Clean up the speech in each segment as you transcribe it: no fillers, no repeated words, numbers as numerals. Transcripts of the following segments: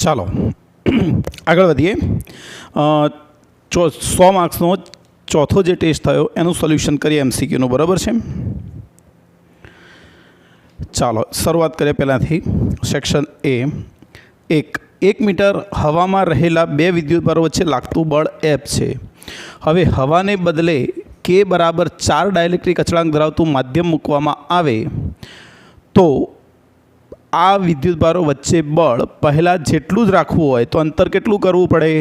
ચાલો આગળ વધીએ. 100 માર્ક્સનો ચોથો જે ટેસ્ટ થયો એનું સોલ્યુશન કરીએ એમસીક્યુનું, બરાબર છે. ચાલો શરૂઆત કરીએ પહેલાંથી. Section A. 1 મીટર હવામાં રહેલા બે વિદ્યુતભારો વચ્ચે લાગતું બળ એફ છે. હવે હવાને બદલે કે બરાબર 4 ડાયલેક્ટ્રિક અચળાંક ધરાવતું માધ્યમ મૂકવામાં આવે તો આ વિદ્યુતભારો વચ્ચે બળ પહેલાં જેટલું જ રાખવું હોય તો અંતર કેટલું કરવું પડે?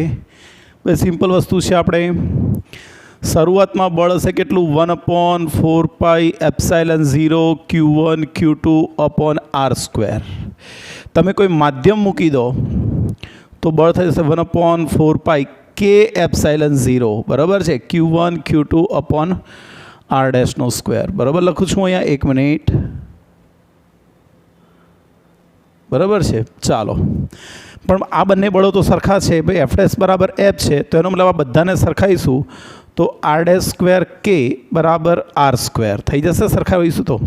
બે સિમ્પલ વસ્તુ છે. આપણે શરૂઆતમાં બળ હશે કેટલું? 1/4πε0 Q1 Q2 r². તમે કોઈ માધ્યમ મૂકી દો તો બળ થઈ જશે 1/4πk∈0, બરાબર છે. Q1 Q2 r². બરાબર લખું છું અહીંયા, 1 મિનિટ, બરાબર છે. ચાલો, પણ આ બંને બળો તો સરખા છે ભાઈ. F' બરાબર F છે તો એનો મતલબ આ બધાને સરખાઈશું તો r² k બરાબર r². થઈ જશે સરખાવીશું તો.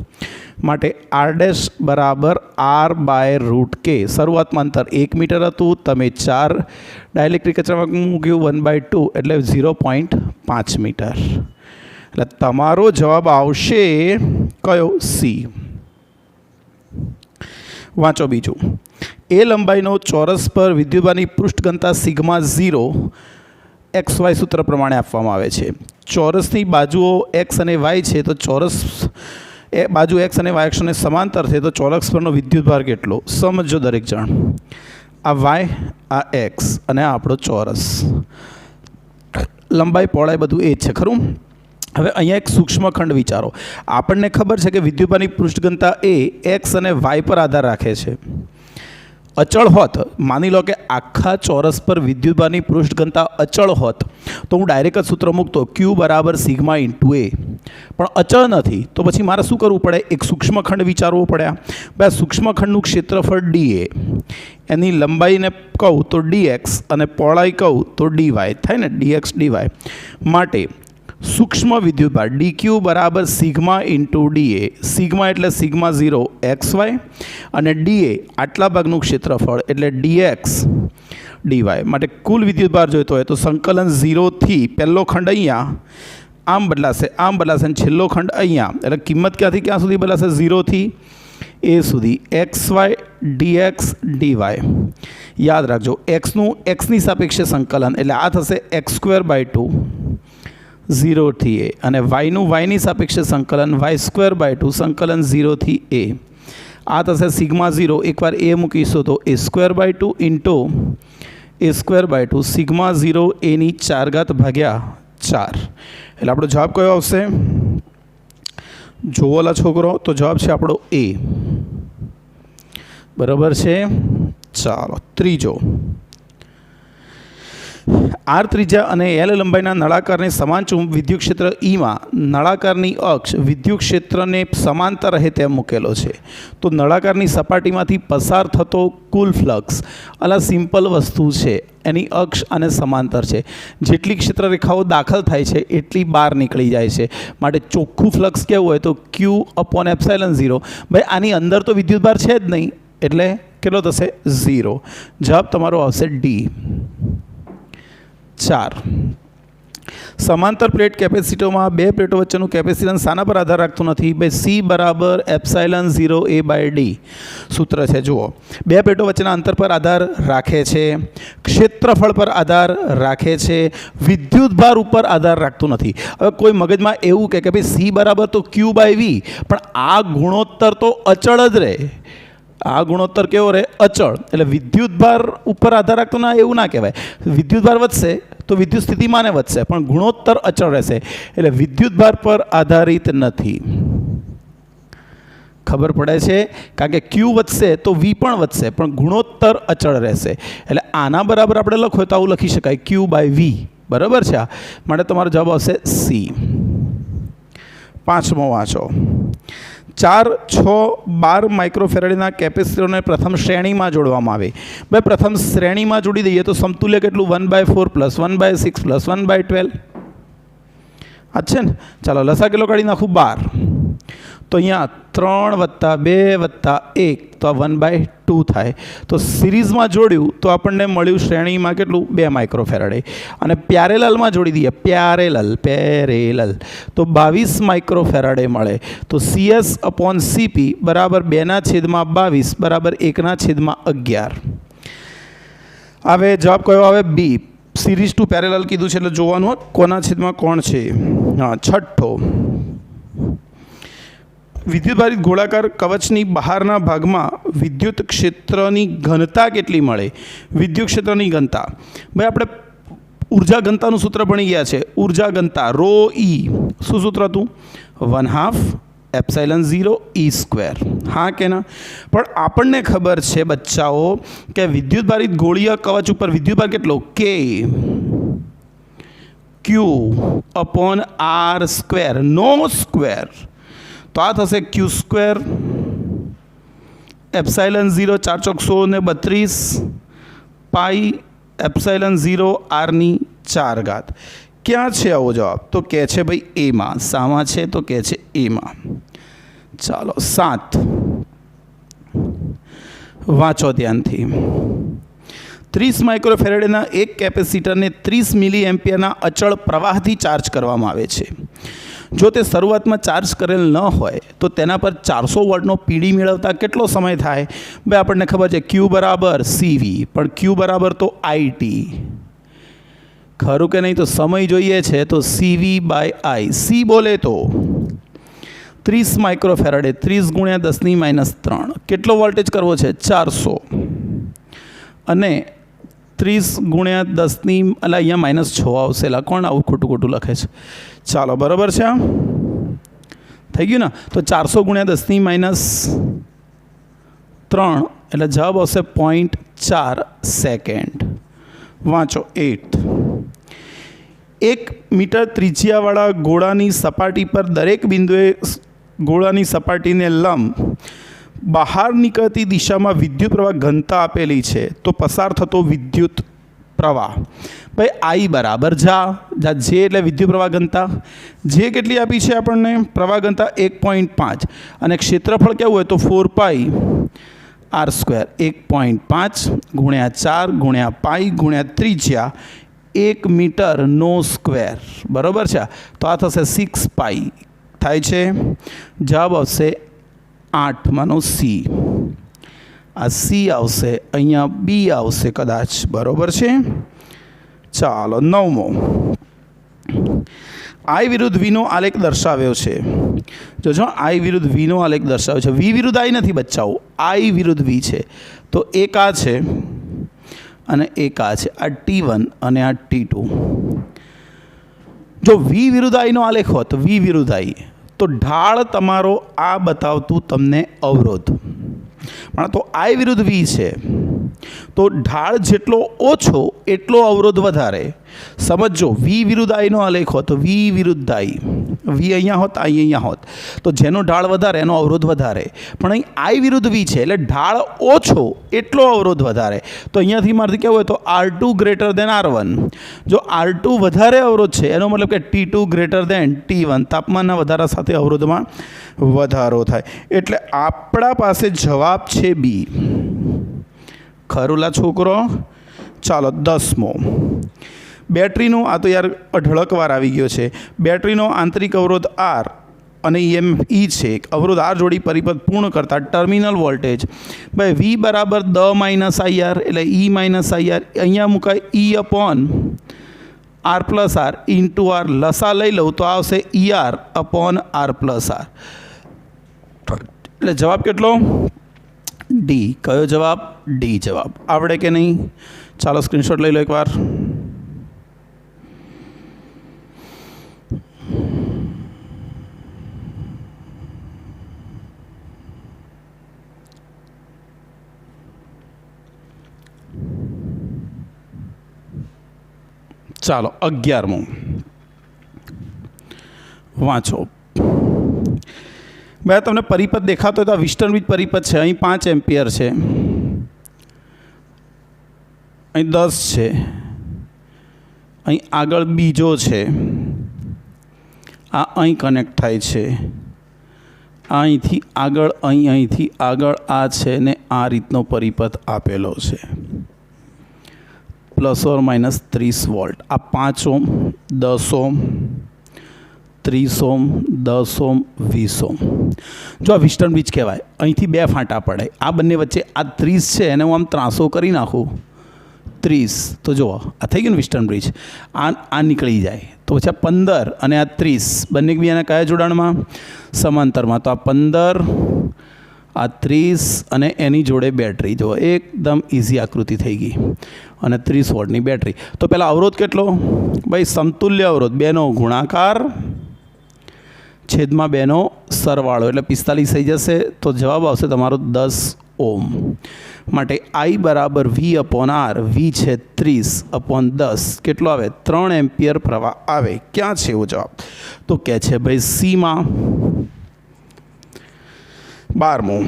માટે r' બરાબર r/√k. શરૂઆતમાં અંતર 1 મીટર હતું, તમે 4 ડાયલેક્ટ્રિક અચળાંક મૂક્યું 1/2 એટલે 0.5 મીટર. એટલે તમારો જવાબ આવશે કયો? સી. વાંચો બીજું. એ લંબાઈનો ચોરસ પર વિદ્યુતભારની પૃષ્ઠ ઘનતા સિગ્મા 0 XY સૂત્ર પ્રમાણે આપવામાં આવે છે. ચોરસની બાજુઓ x અને y છે તો ચોરસ બાજુ x અને y અક્ષને સમાંતર છે તો ચોરસ પરનો વિદ્યુતભાર કેટલો? સમજો દરેક જણ. આ y, આ x અને આ આપણો ચોરસ. લંબાઈ પહોળાઈ બધું એ જ છે, ખરું? હવે અહીંયા એક સૂક્ષ્મ ખંડ વિચારો. આપણને ખબર છે કે વિદ્યુતભારની પૃષ્ઠ ઘનતા એ x અને y પર આધાર રાખે છે. અચળ હોત, માની લો કે આખા ચોરસ પર વિદ્યુતભારની પૃષ્ઠ ઘનતા અચળ હોત તો હું ડાયરેક્ટ જ સૂત્ર મૂકતો Q બરાબર સિગ્મા ઇન્ટુ એ. પણ અચળ નથી તો પછી મારે શું કરવું પડે? એક સૂક્ષ્મ ખંડ વિચારવો પડે. ભાઈ આ સૂક્ષ્મ ખંડનું ક્ષેત્રફળ dA, એની લંબાઈને કહું તો dx અને પહોળાઈ કહું તો dy થાય ને, dx dy. માટે સૂક્ષ્મ વિદ્યુતભાર dq બરાબર સિગ્મા ઇન્ટુ dA. સિગ્મા એટલે સિગ્મા 0 xy અને dA આટલા ભાગનું ક્ષેત્રફળ એટલે dx dy. માટે કુલ વિદ્યુતભાર જોઈતો હોય તો સંકલન 0 થી પહેલો ખંડ અહીંયા આમ બદલાશે, આમ બદલાશે અને છેલ્લો ખંડ અહીંયા. એટલે કિંમત ક્યાંથી ક્યાં સુધી બદલાશે? 0 થી a સુધી xy dx dy. યાદ રાખજો, xનું xની સાપેક્ષે સંકલન એટલે આ થશે x²/2 0 થી a અને yનું yની સાપેક્ષે સંકલન y²/2 સંકલન 0 થી a. આ થશે સિગ્મા 0, એકવાર a મૂકીશું તો a²/2 ઇન્ટુ a²/2 સિગ્મા 0 એની 4 ભાગ્યા 4. એટલે આપણો જવાબ કયો આવશે? જોવાલા છોકરો, તો જવાબ છે આપણો એ. બરાબર છે. ચાલો ત્રીજો. આર ત્રિજ્યા અને એલ લંબાઈના નળાકારને સમાન વિદ્યુત ક્ષેત્ર ઈમાં નળાકારની અક્ષ વિદ્યુત ક્ષેત્રને સમાંતર રહે તેમ મૂકેલો છે. તો નળાકારની સપાટીમાંથી પસાર થતો કુલ ફ્લક્સ અલા સિમ્પલ વસ્તુ છે, એની અક્ષ અને સમાંતર છે. જેટલી ક્ષેત્ર રેખાઓ દાખલ થાય છે એટલી બહાર નીકળી જાય છે. માટે ચોખ્ખું ફ્લક્સ કેવું હોય તો Q/ε0. ભાઈ આની અંદર તો વિદ્યુતભાર છે જ નહીં એટલે કેટલો થશે? 0. જવાબ તમારો આવશે ડી. 4. સમાંતર પ્લેટ કેપેસિટરમાં બે પ્લેટો વચ્ચેનું કેપેસિટન્સ શાના પર આધાર રાખતું નથી? ભાઈ C બરાબર ε0A/d સૂત્ર છે. જુઓ, બે પ્લેટો વચ્ચેના અંતર પર આધાર રાખે છે, ક્ષેત્રફળ પર આધાર રાખે છે, વિદ્યુતભાર ઉપર આધાર રાખતું નથી. હવે કોઈ મગજમાં એવું કે ભાઈ C બરાબર તો Q/V, પણ આ ગુણોત્તર તો અચળ જ રહે. આ ગુણોત્તર કેવો રહે? અચળ. એટલે વિદ્યુતભાર ઉપર આધાર રાખતો ના, એવું ના કહેવાય. વિદ્યુતભાર વધશે તો વિદ્યુત સ્થિતિમાને વધશે પણ ગુણોત્તર અચળ રહેશે. એટલે વિદ્યુતભાર પર આધારિત નથી. ખબર પડે છે? કારણ કે Q વધશે તો V પણ વધશે પણ ગુણોત્તર અચળ રહેશે. એટલે આના બરાબર આપણે લખો તો આવું લખી શકાય Q/V. બરાબર છે. માટે તમારો જવાબ આવશે સી. 5મો વાંચો. 4, 6, 12 માઇક્રોફેરાડેના કેપેસિટરને પ્રથમ શ્રેણીમાં જોડવામાં આવે. ભાઈ પ્રથમ શ્રેણીમાં જોડી દઈએ તો સમતુલ્ય કેટલું? 1/4 + 1/6 + 1/12. આ છે ને. ચાલો લસા કેટલો કાઢી નાખું? 12. તો અહીંયા 3 + 2 + 1 તો આ 1/2 થાય. તો સિરીઝમાં જોડ્યું તો આપણને મળ્યું શ્રેણીમાં કેટલું 2 માઇક્રોફેરાડે, અને પેરેલલમાં જોડી દઈએ પેરેલલ તો 22 માઇક્રોફેરાડે મળે. તો CS/CP બરાબર 2/22 બરાબર 1/11. હવે જવાબ કયો આવે? બી. સિરીઝ ટુ પેરેલલ કીધું છે એટલે જોવાનું કોના છેદમાં કોણ છે. હા, છઠ્ઠો, વિદ્યુતભારિત ગોળાકાર કવચની બહારના ભાગમાં વિદ્યુત ક્ષેત્રની ઘનતા કેટલી મળે? વિદ્યુત ક્ષેત્રની ઘનતા, ભાઈ આપણે ઉર્જા ઘનતાનું સૂત્ર ભણી ગયા છે. ઉર્જા ઘનતા ρe, શું સૂત્ર હતું? 1/2 ε0 E². હા કે ના? પણ આપણને ખબર છે બચ્ચાઓ કે વિદ્યુતભારિત ગોળીય કવચ ઉપર વિદ્યુતભાર કેટલો? K Q/R², નો સ્ક્વેર. તો આ થશે Q² ε0 4 × 16 = 32 પાઈ ε0 r⁴. ક્યાં છે આવો જવાબ? તો કહે છે ભાઈ એમાં. શામાં છે? તો કહે છે એમાં. ચાલો 7, વાંચો ધ્યાનથી. 30 માઇક્રોફેરાડેના એક કેપેસિટરને 30 મિલી એમ્પિયરના અચળ પ્રવાહથી ચાર્જ કરવામાં આવે છે. જો તે શરૂઆતમાં ચાર્જ કરેલ ન હોય તો તેના પર 400 વોલ્ટનો પીડી મેળવતા કેટલો સમય થાય? ભાઈ આપણને ખબર છે Q = CV, પણ Q બરાબર તો IT. ખરું કે નહીં? તો સમય જોઈએ છે તો CV/I. C બોલે તો 30 માઇક્રોફેરાડે 30 × 10⁻³ કેટલો વોલ્ટેજ કરવો છે? 400. અને 30 × 10 એટલે અહીંયા -6 આવશે. એટલે કોણ આવું ખોટું લખે છે? ચાલો બરાબર છે, થઈ ગયું ને? તો 400 × 10⁻³ એટલે જવાબ આવશે 0.4 સેકન્ડ. વાંચો 8. 1 મીટર ત્રિજ્યાવાળા ગોળાની સપાટી પર દરેક બિંદુએ ગોળાની સપાટીને લંબ બહાર નીકળતી દિશામાં વિદ્યુત પ્રવાહ ઘનતા આપેલી છે. તો પસાર થતો વિદ્યુત પ્રવાહ, ભાઈ I બરાબર જે એટલે વિદ્યુત પ્રવાહ ઘનતા. જે કેટલી આપી છે આપણને? પ્રવાહ ઘનતા 1.5, અને ક્ષેત્રફળ કેવું હોય તો 4πr². 1.5 × 4 × પાઈ × ત્રિજ્યા 1 મીટરનો સ્ક્વેર. બરાબર છે? તો આ થશે 6 પાઈ થાય છે. જવાબ આવશે 8 C. આ C આવશે, અહીંયા B આવશે કદાચ. બરાબર છે? ચાલો 9મો, I વિરુદ્ધ V નો આલેખ દર્શાવ્યો છે. જોજો, I વિરુદ્ધ V નો આલેખ દર્શાવ્યો છે. V વિરુદ્ધ I નથી બચ્ચાઓ, I વિરુદ્ધ V છે. તો એક આ છે અને એક આ છે. આ T1 અને આ T2. જો V વિરુદ્ધ I નો આલેખ હોત, V વિરુદ્ધ I, તો ઢાળ તમારો આ બતાવતું તમને અવરોધ. પણ તો I વિરુદ્ધ V છે તો ઢાળ જેટલો ઓછો એટલો અવરોધ વધારે. સમજો, V વિરુદ્ધ I નો આલેખ હોત તો V વિરુદ્ધ I, V અહીંયા હોત, I અહીંયા હોત, તો જેનો ઢાળ વધારે એનો અવરોધ વધારે. પણ અહીં I વિરુદ્ધ V છે એટલે ઢાળ ઓછો એટલો અવરોધ વધારે. તો અહીંયાથી મારાથી કેવું હોય તો R2 > R1. જો R2 વધારે અવરોધ છે એનો મતલબ કે T2 > T1, તાપમાનના વધારા સાથે અવરોધમાં વધારો થાય. એટલે આપણા પાસે જવાબ છે B. ખરુલા છોકરો? ચાલો 10મો, બેટરીનો, આ તો યાર અઢળકવાર આવી ગયો છે. બેટરીનો આંતરિક અવરોધ R અને EMF E છે. અવરોધ R જોડી પરિપથ પૂર્ણ કરતા ટર્મિનલ વોલ્ટેજ ભાઈ V બરાબર દ માઇનસ IR એટલે E માઇનસ IR. અહીંયા મુકાય E/R+R ઇન્ટુ R. લસા લઈ લઉં તો આવશે ER/R+R. એટલે જવાબ કેટલો? ડી. કયો જવાબ? ડી જવાબ. આવડે કે નહીં? ચાલો સ્ક્રીનશોટ લઈ લો એકવાર. ચાલો 11મો વાંચો. ભાઈ તમને પરિપથ દેખાતો હોય તો આ વિસ્ટર્નવિથ પરિપથ છે. અહીં 5 એમ્પિયર છે, અહીં 10 છે, અહીં આગળ બીજો છે, આ અહીં કનેક્ટ થાય છે, અહીંથી આગળ અહીંથી આગળ આ છે ને આ રીતનો પરિપથ આપેલો છે, ±30 વોલ્ટ. આ 5 ઓમ, 10 ઓમ, 30 ઓમ, 10 ઓમ, 20 ઓમ. જો આ વિસ્ટર્ન બ્રિજ કહેવાય. અહીંથી 2 ફાંટા પડે, આ બંને વચ્ચે આ 30 છે એને હું આમ ત્રાસો કરી નાખું 30, તો જુઓ આ થઈ ગયું ને વિસ્ટર્ન બ્રિજ. આ નીકળી જાય તો પછી આ 15 અને આ 30 બંને એકબીજાના કયા જોડાણમાં? સમાંતરમાં. તો આ 15, આ 30 અને એની જોડે બેટરી. જુઓ એકદમ ઇઝી આકૃતિ થઈ ગઈ અને 30 વોટની બેટરી. તો પહેલાં અવરોધ કેટલો? ભાઈ સમતુલ્ય અવરોધ, 2નો ગુણાકાર છેદમાં 2નો સરવાળો એટલે 45 થઈ જશે. તો જવાબ આવશે તમારો 10 ઓમ. માટે I બરાબર V/R. V છે 30/10. કેટલો આવે? 3 એમ્પિયર પ્રવાહ આવે. ક્યાં છે એવો જવાબ? તો કહે છે ભાઈ સીમાં. 12મો,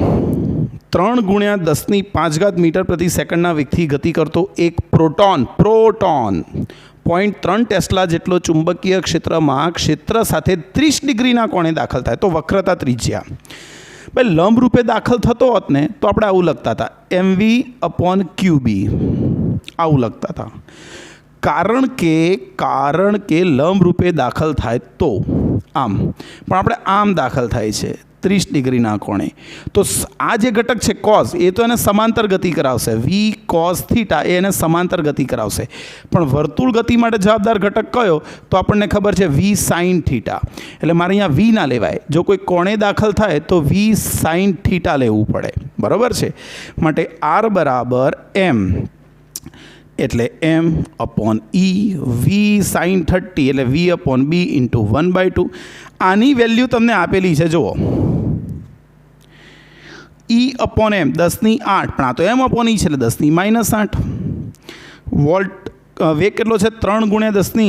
3 × 10⁵ મીટર પ્રતિ સેકન્ડના વેગથી ગતિ કરતો એક પ્રોટોન 0.3 ટેસ્લા જેટલો ચુંબકીય ક્ષેત્રમાં ક્ષેત્ર સાથે 30 ડિગ્રીના કોણે દાખલ થાય. તો વક્રતા ત્રિજ્યા. ભાઈ લંબ રૂપે દાખલ થતો હોત ને તો આપણે આવું લખતા હતા, mv/qb આવું લખતા હતા. કારણ કે લંબ રૂપે દાખલ થાય તો આમ, પણ આપણે આમ દાખલ થાય છે 30 ડિગ્રીના કોણે. તો આ જે ઘટક છે કોસ, એ તો એને સમાંતર ગતિ કરાવશે, v cos θ એ એને સમાંતર ગતિ કરાવશે. પણ વર્તુળ ગતિ માટે જવાબદાર ઘટક કયો? તો આપણને ખબર છે v sin θ. એટલે મારે અહીંયા v ના લેવાય, જો કોઈ કોણે દાખલ થાય તો v sin θ લેવું પડે, બરાબર છે. માટે r બરાબર m, એટલે m/e, v sin 30 એટલે v/b × 1/2. આની વેલ્યુ તમને આપેલી છે, જુઓ E/m 10⁸, પણ આ તો m/e છે એટલે 10⁻8 વોલ્ટ. વેગ કેટલો છે? 3 × 10⁵.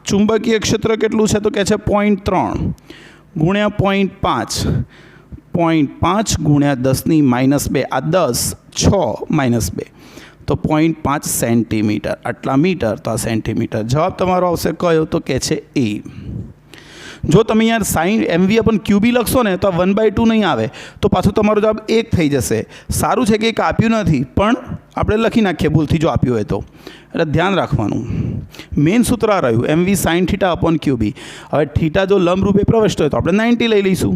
ચુંબકીય ક્ષેત્ર કેટલું છે? તો કહે છે 0.3 × 0.5, 0.5 × 10⁻². આ 10, 6 - 2 તો 0.5 સેન્ટીમીટર. આટલા મીટર તો આ સેન્ટીમીટર. જવાબ તમારો આવશે કયો? તો કહે છે એ. જો તમે યાર sin mv/qb લખશો ને તો આ 1/2 નહીં આવે, તો પાછું તમારો જવાબ 1 થઈ જશે. સારું છે કે એક આપ્યું નથી, પણ આપણે લખી નાખીએ ભૂલથી જો આપ્યું હોય તો. એટલે ધ્યાન રાખવાનું. મેઇન સૂત્ર આ રહ્યું, mv sin θ/qb. હવે θ જો લંબ રૂપે પ્રવિષ્ટ હોય તો આપણે 90 લઈ લઈશું.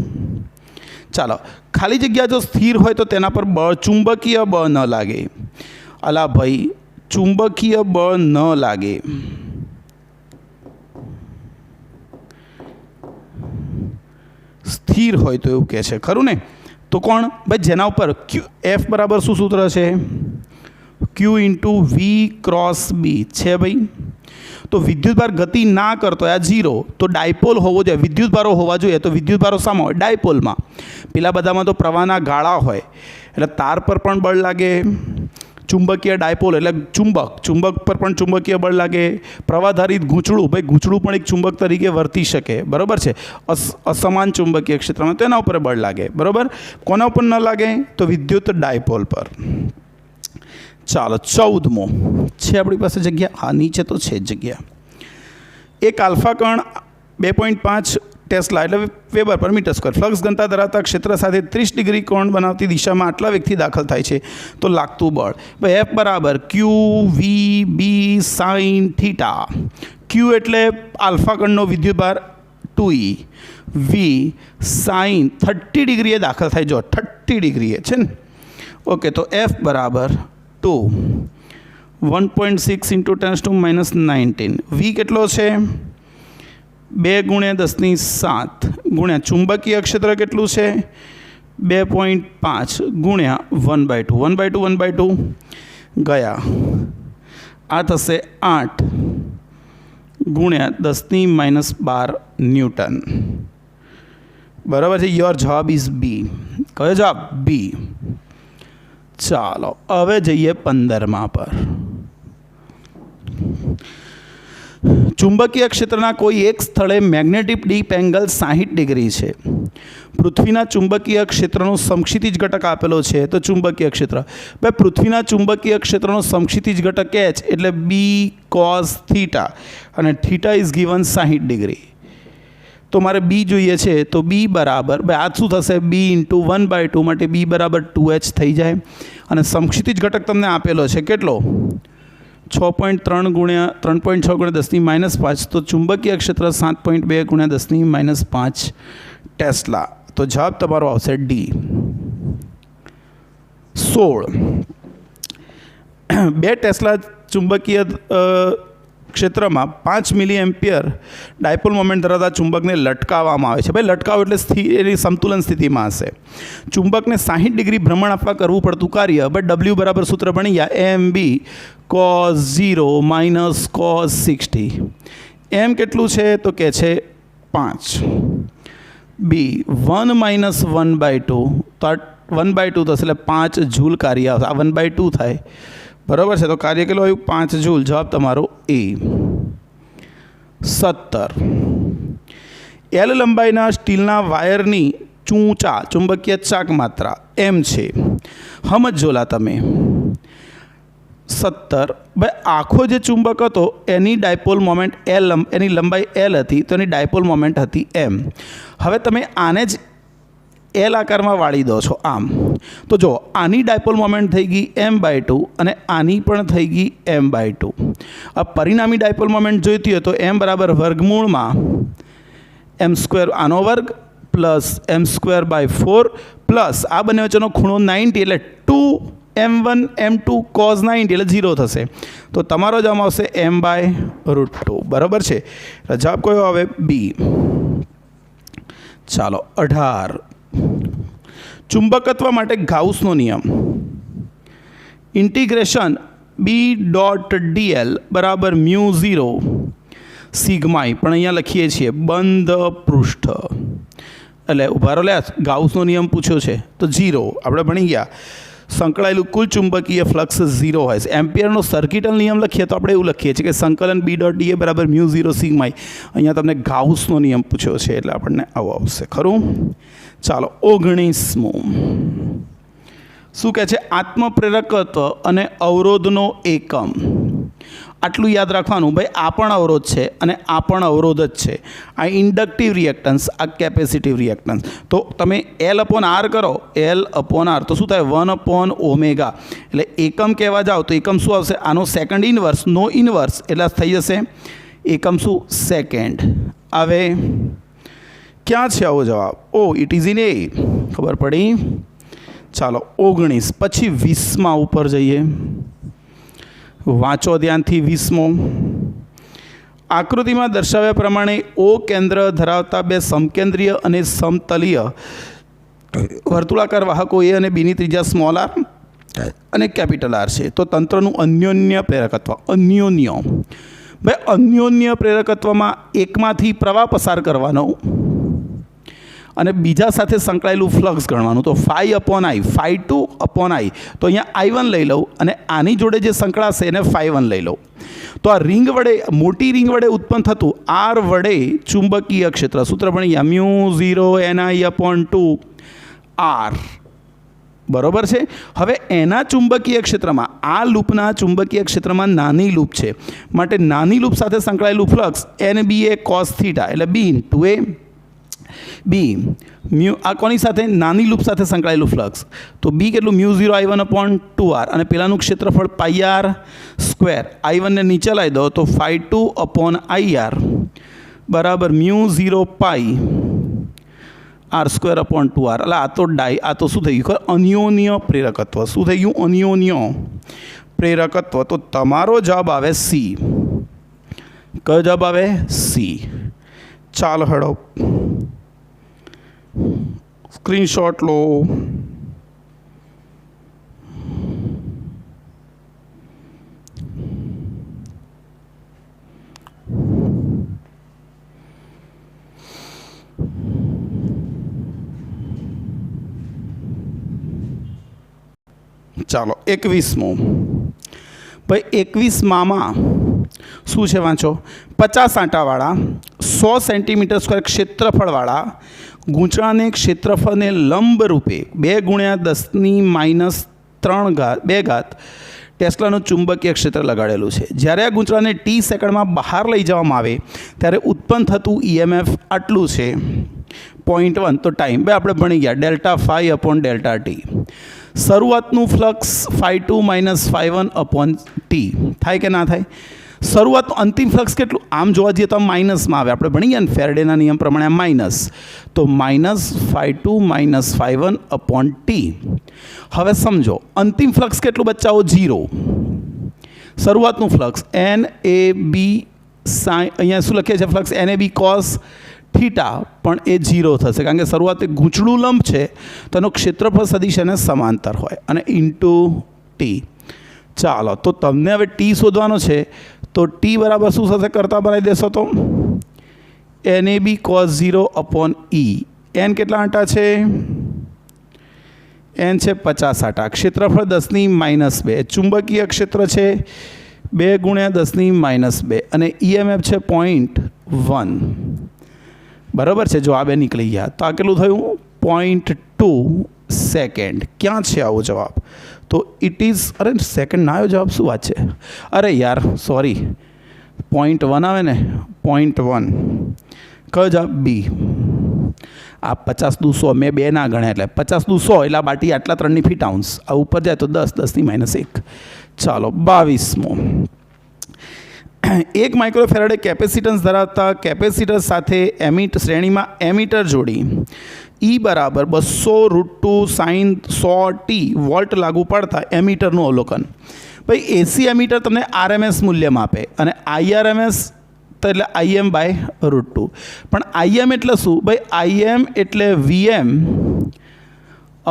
ચાલો, ખાલી જગ્યા જો સ્થિર હોય તો તેના પર બળ, ચુંબકીય બળ ન લાગે. અલા ભાઈ, ચુંબકીય બળ ન લાગે. સ્થિર હોય તો એવું કહે છે, ખરું ને? તો કોણ? ભાઈ જેના ઉપર F બરાબર શું સૂત્ર છે? Q × V × B છે ભાઈ. તો વિદ્યુતભાર ગતિ ના કરતો આ 0, તો ડાયપોલ હોવો જોઈએ, વિદ્યુતભારો હોવા જોઈએ. તો વિદ્યુતભારો શામાં હોય? ડાયપોલમાં. પેલા બધામાં તો પ્રવાહના ગાળા હોય, એટલે તાર પર પણ બળ લાગે. ચુંબકીય ડાયપોલ એટલે ચુંબક પર પણ ચુંબકીય બળ લાગે. પ્રવાહધારિત ગૂંચળું, ભાઈ ગૂંચળું પણ એક ચુંબક તરીકે વર્તી શકે, બરાબર છે. અસમાન ચુંબકીય ક્ષેત્રમાં તેના ઉપર બળ લાગે, બરાબર. કોના ઉપર ન લાગે? તો વિદ્યુત ડાયપોલ પર. ચાલો, 14મો છે આપણી પાસે જગ્યા. હા, નીચે તો છે જ જગ્યા. એક આલ્ફા કણ 2.5 ટેસ્લા એટલે Wb/m². ફ્લક્સ ઘનતા ધરાવતા ક્ષેત્ર સાથે 30 ડિગ્રી કોણ બનાવતી દિશામાં આટલા વેગથી દાખલ થાય છે તો લાગતું બળ. ભાઈ F બરાબર qvb sin θ. q એટલે આલ્ફા કણનો વિદ્યુતભાર 2e, v sin 30 ડિગ્રીએ દાખલ થાય. જો 30 ડિગ્રીએ છે ને. ઓકે, તો F બરાબર 2 1.6 × 10⁻19. v કેટલો છે? 2 × 10⁷ ગુણ્યા ચુંબકીય ક્ષેત્ર કેટલું છે? 2.5 ગુણ્યા 1/2. 1/2 1/2 ગયા. આ થશે 8 ગુણ્યા 10⁻12 ન્યૂટન. બરાબર છે. યોર જવાબ ઇઝ બી. કયો જવાબ? બી. ચાલો, હવે જઈએ 15મા પર. ચુંબકીય ક્ષેત્રના કોઈ એક સ્થળે મેગ્નેટિક ડીપ એંગલ 60 ડિગ્રી છે. પૃથ્વીના ચુંબકીય ક્ષેત્રનો સમક્ષિતિજ ઘટક આપેલો છે. તો ચુંબકીય ક્ષેત્ર, ભાઈ પૃથ્વીના ચુંબકીય ક્ષેત્રનો સમક્ષિતિજ ઘટક H એટલે b cos θ, અને θ ઇઝ ગિવન 60 ડિગ્રી. तो मारे बी જોઈએ છે તો બી બરાબર ભાઈ આ શું થશે બી ઇન્ટુ 1/2 માટે બી બરાબર 2h થઈ જાય અને સમક્ષિતિજ ઘટક તમને આપેલો છે કેટલો 6.3 ગુણ્યા 3.6 ગુણ્યા 10⁻5 તો ચુંબકીય ક્ષેત્ર 7.2 ગુણ્યા 10⁻5 ટેસ્લા તો જવાબ તમારો આવશે ડી 16 2 ટેસ્લા ચુંબકીય ક્ષેત્રમાં 5 મિલી એમ્પિયર ડાયપોલ મોમેન્ટ ધરાવતા ચુંબકને લટકાવવામાં આવે છે ભાઈ લટકાવ એટલે એની સંતુલન સ્થિતિમાં હશે ચુંબકને 60 ડિગ્રી ભ્રમણ આપવા કરવું પડતું કાર્ય બટ ડબલ્યુ બરાબર સૂત્ર બની ગયા એમ બી cos 0 માઇનસ cos 60 એમ કેટલું છે તો કે છે 5 બી 1 માઇનસ 1/2 તો 1/2 થશે એટલે 5 જૂલ કાર્ય આવશે આ 1/2 થાય बराबर है तो कार्य के 5 जूल जवाब तमारो ए 17 एल लंबाईना स्टीलना वायरनी चूंचा चुंबकीय चाक मात्रा एम छे समझोला तमे 17 भाई आखो जे चुंबक हतो any dipole moment L any लंबाई एल हती तो एनी डायपोल मोमेंट हती एम हवे तमे आने ज एल आकार में वाड़ी दो छो आम तो जो आनी डायपोल मोमेंट थी गई m/2 અને આની પણ થઈ ગઈ m/2 अब परिणामी डायपोल मोमेंट जोईती हो तो m बराबर वर्गमूल में m² आनो वर्ग प्लस m²/4 प्लस आ बने वच्चेनो खूणो 90 एटले 2m1 m2 cos 90 एटले 0 थशे तो तमारो जवाब आवशे m/√2 बराबर है जवाब कयो आवे बी चलो 18 चुंबकत्व माटे गाउसनो नियम इंटीग्रेशन B.dl बराबर μ0 सिग्माई पण अहींया लखीए छीए बंध पृष्ठ एटले उभारो ले गाउसनो नियम पूछ्यो छे तो 0 आपणे भणी गया संकळायेलुं कुल चुंबकीय फ्लक्स 0 होय छे एम्पियरनो सर्किटल नियम लखीए तो आपणे एवुं लखीए छीए के संकलन B.dA बराबर μ0 सिग्माई अहींया तमने गाउसनो नियम पूछ्यो छे एटले आपणने आवो आवशे खरुं चालो 19मो शू कहे छे आत्मप्रेरकत्व अने अवरोधनो एकम आटलू याद राखवानुं भाई आ पण अवरोध छे अने आ पण अवरोध ज छे आ इंडक्टिव रिएक्टन्स आ केपेसिटिव रिएक्टन्स तो तमे L/R करो L/R तो शू थाय 1/ओमेगा एटले एकम कहेवा जाओ तो एकम शू आवशे आनो सेकंड इनवर्स नो इनवर्स एटले थई जशे एकम शू सेकंड आवे क्या है आवो जवाब ओ इट इज इन ए खबर पड़ी चलो 19 पछी 20 ऊपर जाइए वाँचो ध्यान थी 20मो आकृति में दर्शाव्या प्रमाणे ओ केंद्र धरावता बे समकेंद्रीय अने समतलीय वर्तुलाकार वाहको ए अने बी नी त्रिज्या स्मॉल आर अने कैपिटल आर छे तो तंत्रनु अन्योन्य प्रेरकत्व अन्योन्य भाई अन्योन्य प्रेरकत्व में एकमांथी प्रवाह पसार करवानो અને બીજા સાથે સંકળાયેલું ફ્લક્સ ગણવાનું તો φ/I φ2/I તો અહીંયા I1 લઈ લઉં અને આની જોડે જે સંકળાશે એને φ1 લઈ લઉં તો આ રિંગ વડે મોટી રિંગ વડે ઉત્પન્ન થતું R વડે ચુંબકીય ક્ષેત્ર સૂત્ર ભણી ગયા μ0NI/2 R बराबर है हवे एना चुंबकीय क्षेत्र में आ लूपना चुंबकीय क्षेत्र में नानी लूप है माटे नानी लूप साथे संकळायेलुं फ्लक्स NBA cos थीटा एटले B * A बी म्यू आ कोनी साथे नानी लूप साथे संकळायेलुं फ्लक्स तो बी केटलुं μ0I1/2R अने पेलानुं क्षेत्रफळ πr² I1 ने नीचे लाई दो तो φ2/IR बराबर μ0πr²/2R એટલે આ તો આ તો શું થઈ ગયું अन्योन्य प्रेरकत्व શું થઈ ગયું अन्योन्य प्रेरकत्व तो तमारो जवाब आवे सी कयो जवाब आवे सी चालो हड़ो स्क्रीनशॉट लो ચાલો 21મો ભાઈ 21માં શું છે વાંચો 50 આંટાવાળા 100 સેન્ટીમીટર સ્ક્વેર ક્ષેત્રફળવાળા ગૂંચળાને ક્ષેત્રફળને લંબ રૂપે 2 × 10⁻³ ટેસ્લાનું ચુંબકીય ક્ષેત્ર લગાડેલું છે. જ્યારે આ ગૂંચળાને ટી સેકન્ડમાં બહાર લઈ જવામાં આવે ત્યારે ઉત્પન્ન થતું EMF આટલું છે 0.1. તો ટાઈમ બે આપણે ભણી ગયા delta phi upon delta t. શરૂઆતનું ફ્લક્સ φ2 - φ1 અપોન ટી થાય કે ના થાય? શરૂઆતનું અંતિમ ફ્લક્સ કેટલું? આમ જોવા જઈએ તો માઇનસમાં આવે. આપણે ભણી ગયા ને ફેરેડેના નિયમ પ્રમાણે માઇનસ, તો -φ2 - φ1 અપોન ટી. હવે સમજો અંતિમ ફ્લક્સ કેટલું બચાવો? 0. શરૂઆતનું ફ્લક્સ NAB સાઈ, અહીંયા શું લખીએ છીએ ફ્લક્સ NAB cos થીટા, પણ એ 0 થશે કારણ કે શરૂઆતે ગૂંચળું લંબ છે તો એનો ક્ષેત્રફળ સદિશ એને સમાંતર હોય અને ઇન્ટુ ટી. ચાલો તો તમને હવે ટી શોધવાનો છે તો ટી બરાબર શું થશે કરતા બનાવી દેશો તો NAB cos 0 upon E. N કેટલા આંટા છે? એન છે 50 આંટા. ક્ષેત્રફળ 10⁻². ચુંબકીય ક્ષેત્ર છે 2 × 10⁻². અને EMF છે 0.1. બરાબર છે. જો આ બે નીકળી ગયા તો આ કેટલું થયું? 0.2 સેકન્ડ. ક્યાં છે આવો જવાબ? તો ઇટ ઇઝ, અરે સેકન્ડ ના આવ્યો જવાબ, શું વાત છે? અરે યાર સોરી, 0.1 આવે ને, 0.1. કયો જવાબ? બી. આ 50 દુ 100, મેં 2 ના ગણ્યા એટલે 50 દુ 100 એટલે બાટી આટલા 3 ફીટ આઉન્સ. આ ઉપર જાય તો 10 10⁻1. ચાલો 22મો. 1 માઇક્રોફેરાડે કેપેસિટન્સ ધરાવતા કેપેસિટર સાથે શ્રેણીમાં એમીટર જોડી E બરાબર 200√2 sin 100t વોલ્ટ લાગુ પડતા એમીટરનું અવલોકન. ભાઈ એસી એમીટર તમને RMS મૂલ્યમાં આપે અને IRMS એટલે IM/√2. પણ IM એટલે શું? ભાઈ IM એટલે VM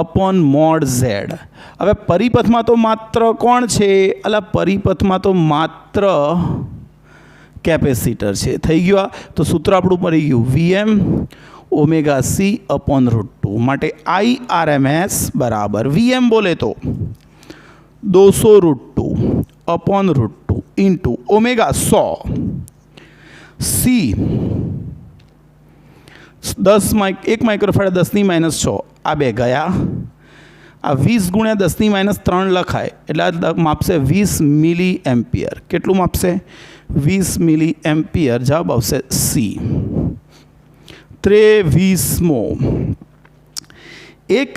અપોન મોડ Z. હવે પરિપથમાં તો માત્ર કોણ છે? અલા પરિપથમાં તો માત્ર કેપેસિટર છે. થઈ ગયું. આ તો સૂત્ર આપણું મળી ગયું VM ωc અપોન √2. માટે IRMS બરાબર VM બોલે તો 200√2 upon √2 into omega 100 C 1 microfarad 10⁻6. આ બે ગયા. આ 20 × 10⁻3 લખાય એટલે આ માપશે 20 મિલી એમ્પિયર. કેટલું માપશે? 20 મિલી એમ્પિયર. જવાબ આવશે C. 23મો. એક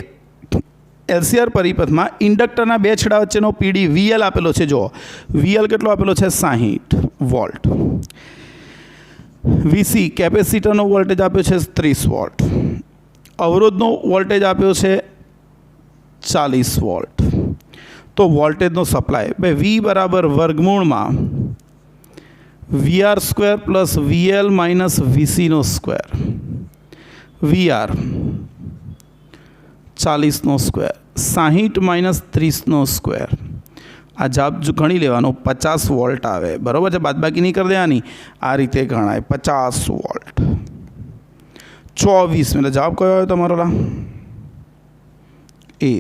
LCR પરિપથમાં ઇન્ડક્ટરના બે છેડા વચ્ચેનો PD VL આપેલો છે. જો VL કેટલો આપેલો છે? 60 વોલ્ટ. VC કેપેસિટરનો વોલ્ટેજ આપ્યો છે 30 વોલ્ટ. અવરોધનો વોલ્ટેજ આપ્યો છે 40 વોલ્ટ. તો વોલ્ટેજનો સપ્લાય ભાઈ V બરાબર વર્ગમૂળમાં VR² plus VL minus VC². VR 40² 60 minus 30². આ જવાબ ગણી લેવાનો 50 વોલ્ટ આવે. બરાબર છે. બાદબાકી નહીં કરી દેવાની, આ રીતે ગણાય 50 વોલ્ટ. 24 એટલે જવાબ કયો આવ્યો તમારો? એ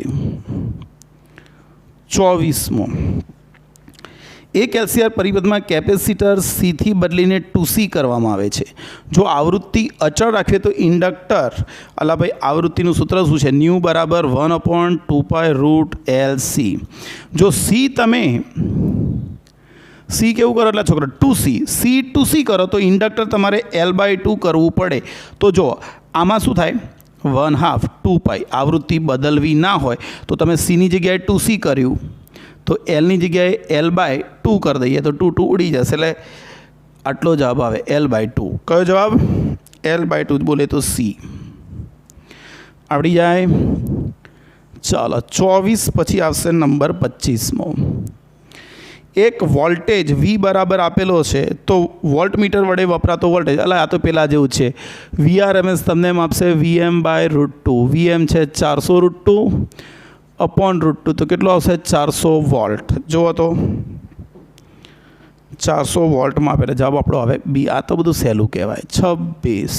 24મો. એક LCR પરિપથમાં કેપેસિટર C થી બદલીને 2C કરવામાં આવે છે. જો આવૃત્તિ અચળ રાખીએ તો ઇન્ડક્ટર, અલા ભાઈ આવૃત્તિનું સૂત્ર શું છે? ન્યૂ બરાબર 1/2π√LC. જો C તમે C કેવું કરો એટલે છોકરા 2C C to C કરો તો ઇન્ડક્ટર તમારે L/2 કરવું પડે. તો જો આમાં શું થાય? 1/2 2π. આવૃત્તિ બદલવી ના હોય તો તમે Cની જગ્યાએ 2C કર્યું તો Lની જગ્યાએ L/2 કરી દઈએ તો 2 ઉડી જશે એટલે આટલો જવાબ આવે L/2. કયો જવાબ? L/2 બોલે તો C આવડી જાય. ચાલો 24 પછી આવશે નંબર 25મો. એક વોલ્ટેજ V બરાબર આપેલો છે તો વોલ્ટમીટર વડે વપરાતો વોલ્ટેજ, અલા આ તો પહેલાં જેવું છે. VRMS તમને માપશે VM/√2. VM છે 400√2 અપોન √2 તો કેટલો આવશે? 400 વોલ્ટ. જુઓ તો 400 વોલ્ટમાં આપે જવાબ આપણો આવે B. આ તો બધું સહેલું કહેવાય. 26.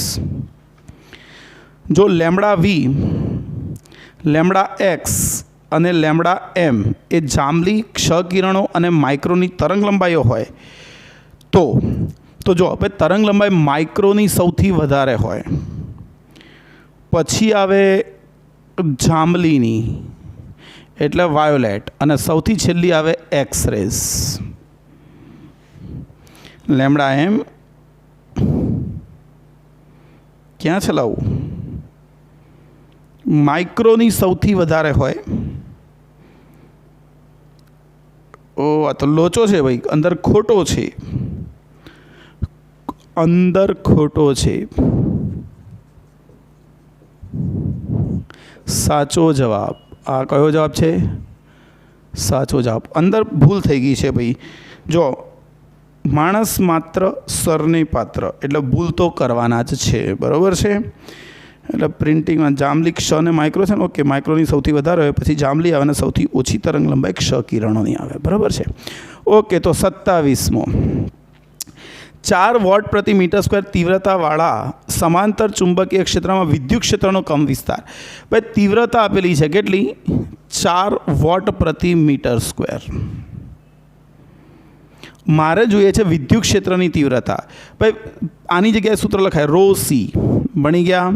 જો λV, λX અને λM એ જાંબલી, ક્ષકિરણો અને માઇક્રોની તરંગ લંબાઈઓ હોય તો જો આપણે તરંગ લંબાઈ માઇક્રોની સૌથી વધારે હોય, પછી આવે જાંબલીની એટલે વાયોલેટ, અને સૌથી છેલ્લી આવે એક્સ રેઝ. લેમ્ડા એમ ક્યાં ચલાવવું? માઇક્રોની સૌથી વધારે હોય. ઓ આ તો લોચો છે ભાઈ, અંદર ખોટો છે, અંદર ખોટો છે. સાચો જવાબ આ કયો જવાબ છે? સાચો જવાબ. અંદર ભૂલ થઈ ગઈ છે ભાઈ. જો માણસ માત્ર સરને પાત્ર, એટલે ભૂલ તો કરવાના જ છે, બરાબર છે. એટલે પ્રિન્ટિંગમાં જાંબલી ક્ષ અને માઇક્રો છે ને, ઓકે, માઇક્રોની સૌથી વધારે હોય, પછી જાંબલી આવે અને સૌથી ઓછી તરંગ લંબાઈ ક્ષ કિરણોની આવે, બરાબર છે. ઓકે, તો 27મો, 4 વોટ પ્રતિ મીટર સ્ક્વેર તીવ્રતાવાળા સમાંતર ચુંબકીય ક્ષેત્રમાં વિદ્યુત ક્ષેત્રનો કમ વિસ્તાર. ભાઈ તીવ્રતા આપેલી છે કેટલી? 4 વોટ પ્રતિ મીટર સ્ક્વેર. મારે જોઈએ છે વિદ્યુત ક્ષેત્રની તીવ્રતા. ભાઈ આની જગ્યાએ સૂત્ર લખાય રો સી. બની ગયા.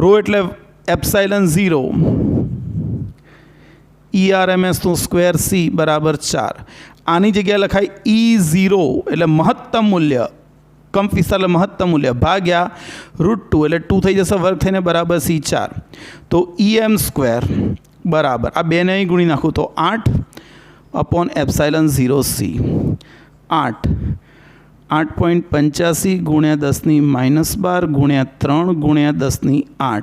રો એટલે એપ્સાઇલન 0 ERMSનું સ્ક્વેર સી બરાબર 4. આની જગ્યાએ લખાય E0 એટલે મહત્તમ મૂલ્ય, કંપ વિસ્તાર એટલે મહત્તમ મૂલ્ય, ભાગ્યા √2 એટલે 2 થઈ જશે, વર્ગ થઈને બરાબર C4. તો EM સ્ક્વેર બરાબર આ બેને અહીં ગુણી નાખું તો 8/એપ્સાઇલન 0C. 8.85 ગુણ્યા 10⁻12 ગુણ્યા 3 ગુણ્યા 10⁸.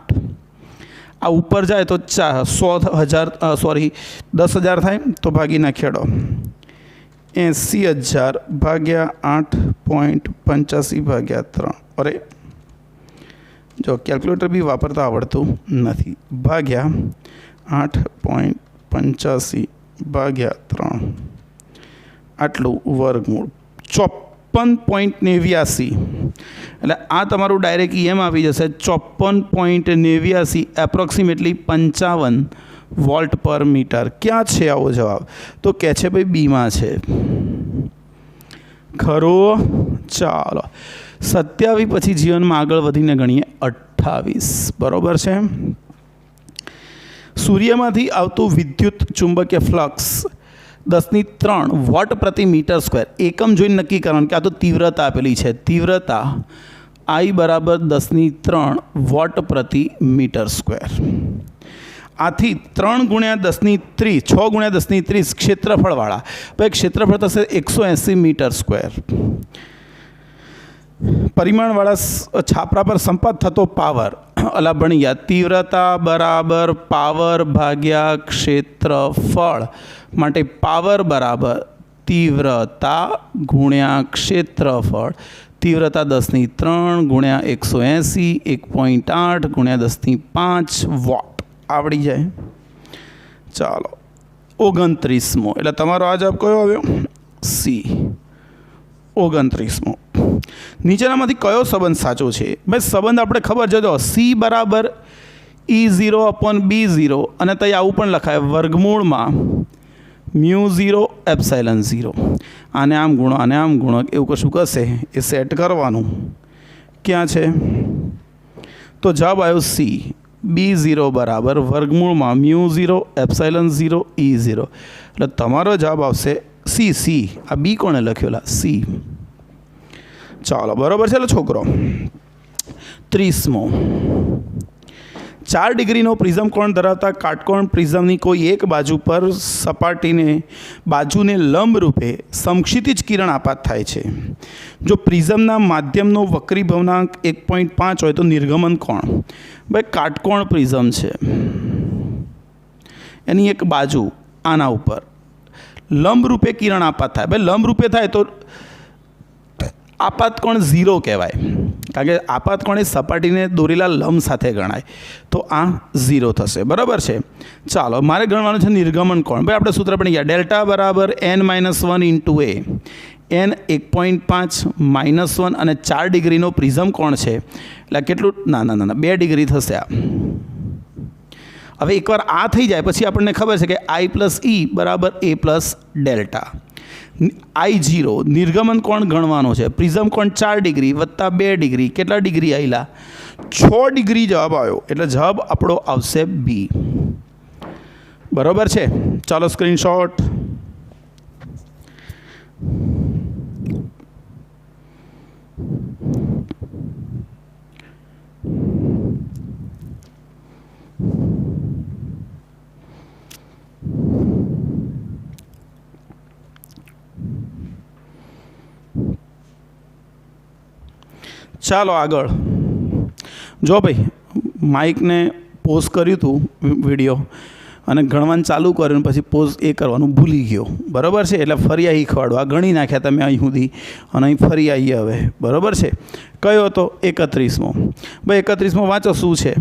આ ઉપર જાય તો 10,000 થાય, તો ભાગી નાખેડો 80,000 ભાગ્યા 8.85 ભાગ્યા 3. અરે જો કેલ્ક્યુલેટર બી વાપરતા આવડતું નથી. ભાગ્યા 8.85 ભાગ્યા 3 આટલું વર્ગમૂળ 54.89. એટલે આ તમારું ડાયરેક્ટ EM આવી જશે 54.89 એપ્રોક્સિમેટલી 55 વોલ્ટ પર મીટર. ક્યાં છે આવો જવાબ? તો કહે છે ભાઈ બીમાં છે. ખરો? ચાલો 27 પછી જીવનમાં આગળ વધીને ગણીએ 28. બરાબર છે. સૂર્યમાંથી આવતું વિદ્યુત ચુંબકીય ફ્લક્સ 10⁻³ વોટ પ્રતિ મીટર સ્ક્વેર. એકમ જોઈને નક્કી કરવાનું કે આ તો તીવ્રતા આપેલી છે. તીવ્રતા I બરાબર 10⁻³ વોટ પ્રતિ મીટર સ્ક્વેર. આથી 3 × 10⁻³ 6 × 10⁻³ ક્ષેત્રફળવાળા. ભાઈ ક્ષેત્રફળ થશે 180 મીટર સ્ક્વેર. પરિમાણવાળા છાપરા પર સંપાત થતો પાવર અલા બની ગયા તીવ્રતા બરાબર પાવર ભાગ્યા ક્ષેત્રફળ. માટે પાવર બરાબર તીવ્રતા ગુણ્યા ક્ષેત્રફળ. તીવ્રતા 10⁻³ ગુણ્યા 180 1.8 ગુણ્યા 10⁵ વોટ આવડી જાય. ચાલો 29મો, એટલે તમારો આ જવાબ કયો આવ્યો? સી. 29મો, નીચેનામાંથી કયો સંબંધ સાચો છે? ભાઈ સંબંધ આપણે ખબર છે. જો સી બરાબર E0/B0, અને ત્યાં આવું પણ લખાય વર્ગમૂળમાં μ0ε0. આને આમ ગુણો, આને આમ ગુણો, એવું કશું કશે એ સેટ કરવાનું. ક્યાં છે? તો જવાબ આવ્યો સી. B0 બરાબર વર્ગમૂળમાં μ0ε0 E0. એટલે તમારો જવાબ આવશે સી. સી આ બી કોણે લખ્યોલા? સી. ચાલો બરાબર છે. એટલે છોકરો 30મો, 4 ડિગ્રીનો પ્રિઝમ કોણ ધરાવતા કાટકોણ પ્રિઝમની કોઈ એક બાજુ પર બાજુને લંબ રૂપે સમક્ષિતિજ કિરણ આપાત થાય છે. જો પ્રિઝમના માધ્યમનો વક્રી ભવનાંક 1.5 હોય તો નિર્ગમન કોણ? ભાઈ કાટકોણ પ્રિઝમ છે, એની એક બાજુ આના ઉપર લંબ રૂપે કિરણ આપાત થાય. ભાઈ લંબ રૂપે થાય તો આપાત કોણ 0 કહેવાય, કારણ કે આપાત કોણ એ સપાટીને દોરેલા લંબ સાથે ગણાય. તો આ 0 થશે. બરાબર છે. ચાલો મારે ગણવાનું છે નિર્ગમન કોણ. ભાઈ આપણે સૂત્ર પણ ગયા ડેલ્ટા બરાબર n-1 × a. n 1.5 -1 અને 4 ડિગ્રીનો પ્રિઝમ કોણ છે એટલે કેટલું? ના 2 ડિગ્રી થશે આ. હવે એકવાર આ થઈ જાય પછી આપણને ખબર છે કે I + E બરાબર a + ડેલ્ટા. I0 નિર્ગમન કોણ ગણવાનો છે. પ્રિઝમ કોણ 4 ડિગ્રી વત્તા 2 ડિગ્રી. કેટલા ડિગ્રી આવેલા? 6 ડિગ્રી જવાબ આવ્યો. એટલે જવાબ આપણો આવશે બી. બરાબર છે. ચાલો સ્ક્રીનશોટ. ચાલો આગળ જો ભાઈ, માઇકને પોઝ કર્યું હતું વિડીયો અને ગણવાનું ચાલુ કર્યું પછી પોઝ એ કરવાનું ભૂલી ગયો. બરાબર છે. એટલે ફરી અહીં ખવાડવા ગણી નાખ્યા તમે અહીં સુધી અને અહીં ફરી આવીએ હવે. બરાબર છે. કયો હતો? 31મો. ભાઈ 31મો વાંચો શું છે.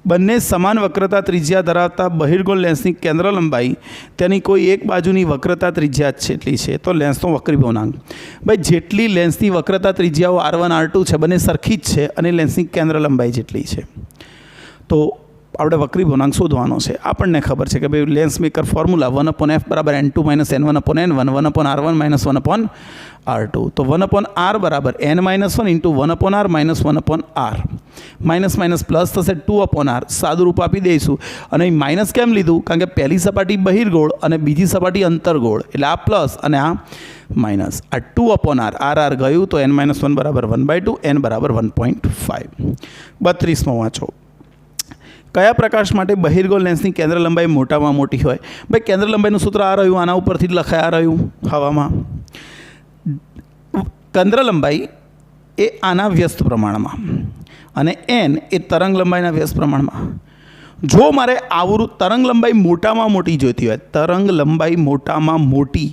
બંને સમાન વક્રતા ત્રિજ્યા ધરાવતા બહિર્ગોળ લેન્સની કેન્દ્ર લંબાઈ તેની કોઈ એક બાજુની વક્રતા ત્રિજ્યા જેટલી છે તો લેન્સનો વક્રી પૂર્ણાંક. ભાઈ જેટલી લેન્સની વક્રતા ત્રિજ્યાઓ R1 R2 છે બંને સરખી જ છે અને લેન્સની કેન્દ્ર લંબાઈ જેટલી છે. તો આપણે વક્રી પૂર્ણાંક શોધવાનો છે. આપણને ખબર છે કે ભાઈ લેન્સ મેકર ફોર્મ્યુલા 1/f બરાબર n2 - n1/n1 1/r1 - 1/r2. તો 1/r બરાબર n - 1 × 1/r - 1/r. Minus minus plus થશે 2/r. સાદું રૂપ આપી દઈશું. અને અહીં માઇનસ કેમ લીધું? કારણ કે પહેલી સપાટી બહિર્ગોળ અને બીજી સપાટી અંતર્ગોળ, એટલે આ પ્લસ અને આ માઇનસ. આ 2/r r ગયું તો n - 1 બરાબર 1/2, n બરાબર 1.5. 32મો વાંચો. કયા પ્રકાશ માટે બહિર્ગોળ લેન્સની કેન્દ્ર લંબાઈ મોટામાં મોટી હોય? ભાઈ કેન્દ્ર લંબાઈનું સૂત્ર આ રહ્યું, આના ઉપરથી જ લખાય આ રહ્યું હવામાં. કેન્દ્ર લંબાઈ એ આના વ્યસ્ત પ્રમાણમાં અને n એ તરંગ લંબાઈના વ્યસ્ત પ્રમાણમાં. જો મારે આવરું તરંગ લંબાઈ મોટામાં મોટી જોઈતી હોય, તરંગ લંબાઈ મોટામાં મોટી,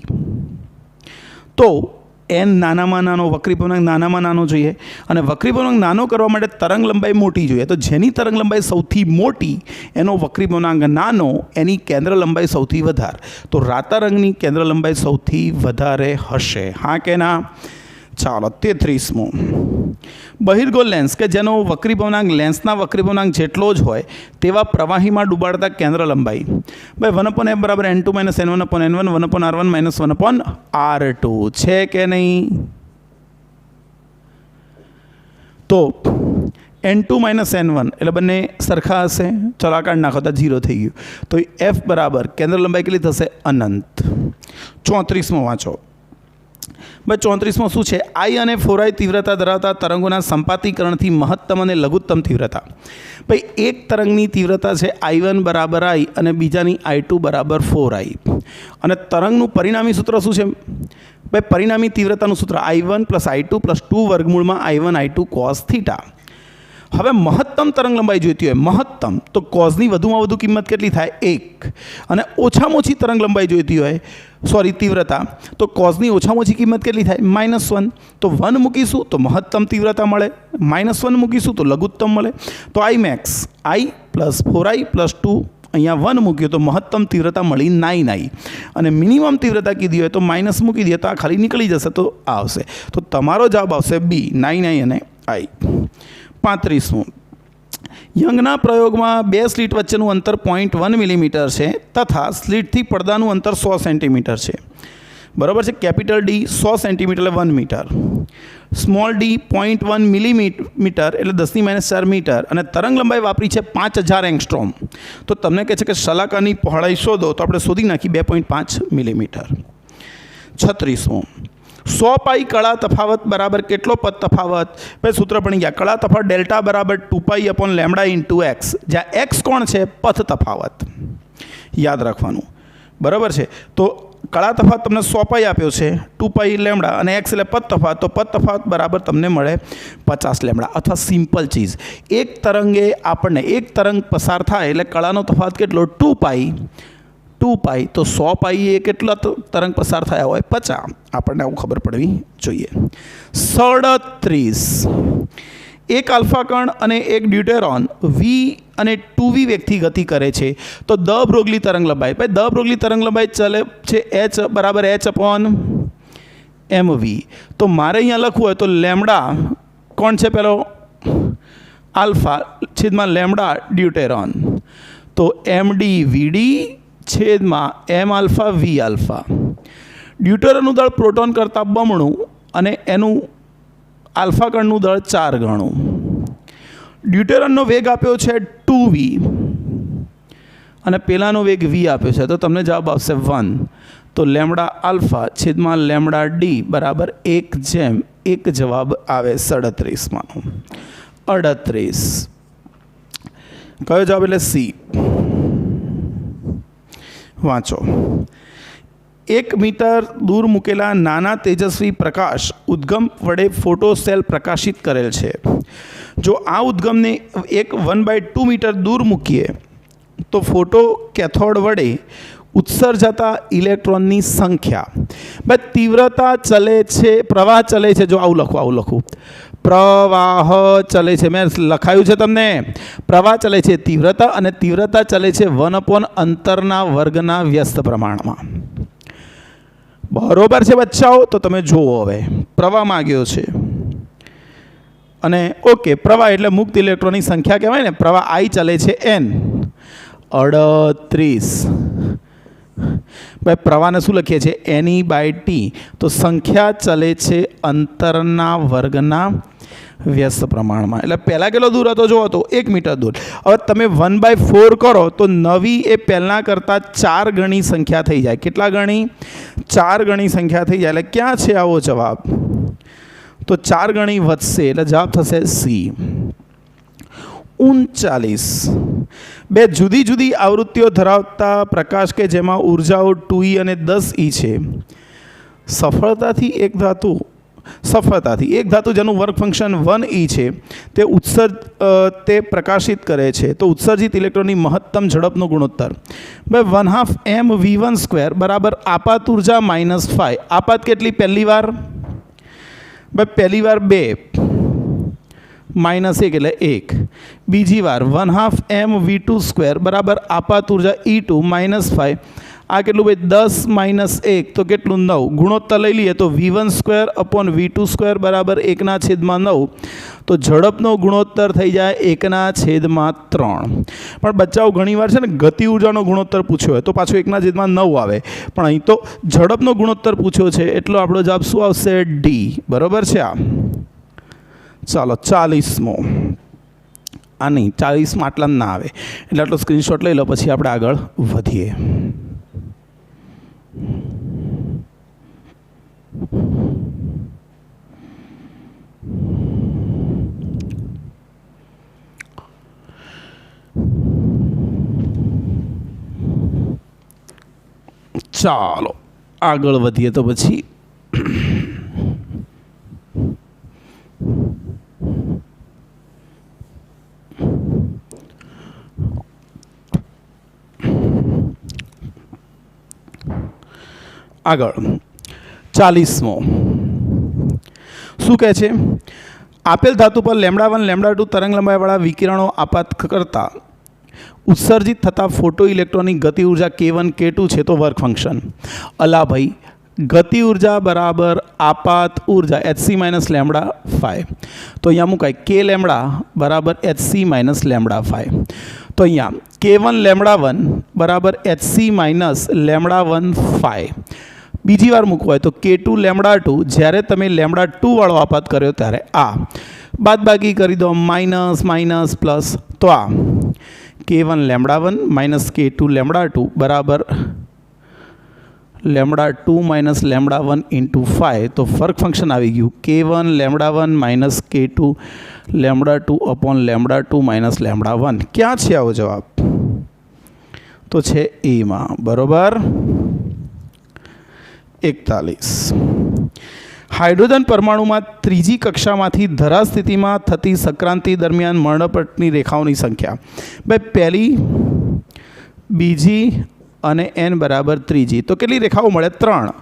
તો n નાનામાં નાનો, વક્રી પૂર્ણાંક નાનામાં નાનો જોઈએ. અને વક્રી પૂર્ણાંક નાનો કરવા માટે તરંગ લંબાઈ મોટી જોઈએ. તો જેની તરંગ લંબાઈ સૌથી મોટી એનો વક્રી પૂર્ણાંક નાનો, એની કેન્દ્ર લંબાઈ સૌથી વધારે. તો રાતા રંગની કેન્દ્ર લંબાઈ સૌથી વધારે હશે. હા કે ના? ચાલો 33મો. બહિર્ગોળ લેન્સ કે જેનો વક્રી પૂર્ણાંક લેન્સના વક્રી પૂર્ણાંક જેટલો જ હોય તેવા પ્રવાહીમાં ડૂબાડતા કેન્દ્ર લંબાઈ. ભાઈ 1/f બરાબર n2 - n1/n1 1/r1 - 1/r2 છે કે નહીં? તો n2 - n1 એટલે બંને સરખા હશે. ચલો આ કાઢ નાખો તો 0 થઈ ગયું. તો f બરાબર કેન્દ્ર લંબાઈ કેટલી થશે? અનંત. 34મો વાંચો. ભાઈ 34મો શું છે? I અને 4I તીવ્રતા ધરાવતા તરંગોના સંપાતીકરણથી મહત્તમ અને લઘુત્તમ તીવ્રતા. ભાઈ એક તરંગની તીવ્રતા છે I1 બરાબર I અને બીજાની I2 બરાબર 4I. અને તરંગનું પરિણામી સૂત્ર શું છે? ભાઈ પરિણામી તીવ્રતાનું સૂત્ર I1 + I2 + 2 વર્ગમૂળમાં I1 I2 cos θ. હવે મહત્તમ તરંગ લંબાઈ જોઈતી હોય, મહત્તમ, તો કોઝની વધુમાં વધુ કિંમત કેટલી થાય? 1. અને ઓછામાં ઓછી તરંગ લંબાઈ જોઈતી હોય, તીવ્રતા, તો કોઝની ઓછામાં ઓછી કિંમત કેટલી થાય? -1. તો 1 મૂકીશું તો મહત્તમ તીવ્રતા મળે, -1 મૂકીશું તો લઘુત્તમ મળે. તો I max I + 4I + 2, અહીંયા 1 મૂક્યો તો મહત્તમ તીવ્રતા મળી 9I. અને મિનિમમ તીવ્રતા કીધી હોય તો માઇનસ મૂકી દઈએ તો આ ખાલી નીકળી જશે તો આ આવશે. તો તમારો જવાબ આવશે B, 9I અને I. 35મું. યંગના પ્રયોગમાં 2 સ્લિટ વચ્ચેનું અંતર 0.1 મિલીમીટર છે તથા સ્લિટથી પડદાનું અંતર 100 સેન્ટીમીટર છે. બરાબર છે. કેપિટલ D 100 સેન્ટીમીટર એટલે 1 મીટર, સ્મોલ d 0.1 મિલીમીટર એટલે 10⁻⁴ મીટર અને તરંગ લંબાઈ વાપરી છે 5000 એંગસ્ટ્રોમ. તો તમને કહે છે કે શલાકાની પહોળાઈ શોધો, તો આપણે શોધી નાખી 2.5 મિલીમીટર. 36મું. 100 પાઈ કળા તફાવત બરાબર કેટલો પદ તફાવત? ભાઈ સૂત્ર ભણી ગયા. કળા તફાવત ડેલ્ટા બરાબર 2π/λ × x, જ્યાં x કોણ છે? પથ તફાવત. યાદ રાખવાનું. બરાબર છે. તો કળા તફાવત તમને 100 પાઈ આપ્યો છે, 2π અને x એટલે પદ તફાવત, તો પદ તફાવત બરાબર તમને મળે 50λ. અથવા સિમ્પલ ચીજ, એક તરંગે આપણને એક તરંગ પસાર થાય એટલે કળાનો તફાવત કેટલો? 2π, તો 100 પાઈ એ કેટલા તરંગ પસાર થયા હોય? 50. આપણને આવું ખબર પડવી જોઈએ. 37. એક આલ્ફા કણ અને એક ડ્યુટેરોન V અને 2V વેગથી ગતિ કરે છે તો દ બ્રોગલી તરંગ લંબાઈ. ભાઈ દ બ્રોગલી તરંગ લંબાઈ ચાલે છે h બરાબર h/mv. તો મારે અહીંયા લખવું હોય તો લેમ્ડા કોણ છે? પેલો આલ્ફા છેદમાં લેમ્ડા ડ્યુટેરોન, તો MdVd છેદમાં m આલ્ફા v આલ્ફા. ડ્યુટેરોનનું દળ પ્રોટોન કરતાં બમણું અને એનું આલ્ફા કણનું દળ 4 ગણું. ડ્યુટેરોનનો વેગ આપ્યો છે 2v અને પેલાનો વેગ v આપ્યો છે, તો તમને જવાબ આવશે 1. તો લેમ્ડા આલ્ફા છેદમાં લેમ્ડા ડી બરાબર 1/1 જવાબ આવે 37માંનો. 38. કયો જવાબ? એટલે સી. વાંચો. 1 મીટર દૂર મૂકેલા નાના તેજસ્વી પ્રકાશ ઉદ્ગમ વડે ફોટો સેલ પ્રકાશિત કરેલ છે. જો આ ઉદ્ગમને 1/2 મીટર દૂર મૂકીએ તો ફોટો કેથોડ વડે ઉત્સર્જાતા ઇલેક્ટ્રોનની સંખ્યા. ભાઈ તીવ્રતા ચલે છે, પ્રવાહ ચલે છે. જો આવું લખું પ્રવાહ ચલે છે, મેં લખાયું છે તમને. પ્રવાહ ચલે છે તીવ્રતા, અને તીવ્રતા ચલે છે 1/અંતરના વર્ગના વ્યસ્ત પ્રમાણમાં. બરોબર છે બચ્ચાઓ? તો તમે જુઓ, હવે પ્રવાહ માગ્યો છે અને ઓકે, પ્રવાહ એટલે મુક્ત ઇલેક્ટ્રોનની સંખ્યા કહેવાય ને. પ્રવાહ I ચલે છે n. 38. ભાઈ પ્રવાહને શું લખીએ છીએ? NE/T. તો સંખ્યા ચલે છે અંતરના વર્ગના વ્યસ્ત પ્રમાણમાં. એટલે પહેલાં કેટલો દૂર હતો? જો હતો 1 મીટર દૂર. હવે તમે 1/4 કરો તો નવી એ પહેલાં કરતાં 4 ગણી સંખ્યા થઈ જાય. કેટલા ગણી? 4 ગણી સંખ્યા થઈ જાય. એટલે ક્યાં છે આવો જવાબ? તો 4 ગણી વધશે, એટલે જવાબ થશે સી. 39. 2 જુદી જુદી આવૃત્તિઓ ધરાવતા પ્રકાશ કે જેમાં ઉર્જાઓ 2e અને 10e છે. સફળતાથી એક ધાતુ જેનું વર્ક ફંક્શન 1e છે તે પ્રકાશિત કરે છે, તો ઉત્સર્જિત ઇલેક્ટ્રોનની મહત્તમ ઝડપનો ગુણોત્તર ભાઈ 1/2 mv1² બરાબર આપાત ઉર્જા -5. આપાત કેટલી? પહેલી વાર ભાઈ પહેલી વાર 2 -1 એટલે 1. બીજી વાર 1/2 mv2² બરાબર આપાત ઉર્જા E2 -5. આ કેટલું ભાઈ? 10 - 1 તો કેટલું? 9. ગુણોત્તર લઈ લઈએ તો v1/v2² બરાબર 1/9. તો ઝડપનો ગુણોત્તર થઈ જાય 1/3. પણ બચ્ચાઓ ઘણીવાર છે ને ગતિ ઉર્જાનો ગુણોત્તર પૂછ્યો હોય તો પાછો 1/9 આવે, પણ અહીં તો ઝડપનો ગુણોત્તર પૂછ્યો છે એટલો આપણો જવાબ શું આવશે? ડી. બરોબર છે આ? ચાલો 40મો. આ નહીં, 40માં આટલા ના આવે એટલે આટલો સ્ક્રીનશોટ લઈ લો, પછી આપણે આગળ વધીએ. ચાલો આગળ વધીએ તો પછી આગળ 40મો શું કહે છે? આપેલ ધાતુ પર λ1 λ2 તરંગ લંબાઈવાળા વિકિરણો આપાત કરતા ઉત્સર્જિત થતા ફોટો ઇલેક્ટ્રોનની ગતિ ઉર્જા k1 k2 છે, તો વર્ક ફંક્શન. અલા ભાઈ, ગતિ ઉર્જા બરાબર આપાત ઉર્જા hc - λ5. તો અહીંયા મુકાય k લેમ્ડા બરાબર hc - λ5. તો અહીંયા k1 λ1 બરાબર hc - λ1/5. બીજી વાર મૂકવું હોય તો k2 λ2 જ્યારે તમે λ2 વાળો આપાત કર્યો ત્યારે આ બાદ બાકી કરી દો, માઇનસ માઇનસ પ્લસ. તો આ k1 λ1 - k2 λ2 બરાબર λ2 - λ1 × 5. તો ફર્ક ફંક્શન આવી ગયું k1 λ1 - k2 λ2/λ2 - λ1. ક્યાં છે આવો જવાબ? તો છે એમાં. બરોબર. 41. હાઇડ્રોજન પરમાણુમાં ત્રીજી કક્ષામાંથી ધરા સ્થિતિમાં થતી સંક્રાંતિ દરમિયાન મર્ણપટની રેખાઓની સંખ્યા ભાઈ પહેલી, બીજી અને n બરાબર ત્રીજી. તો કેટલી રેખાઓ મળે? 3.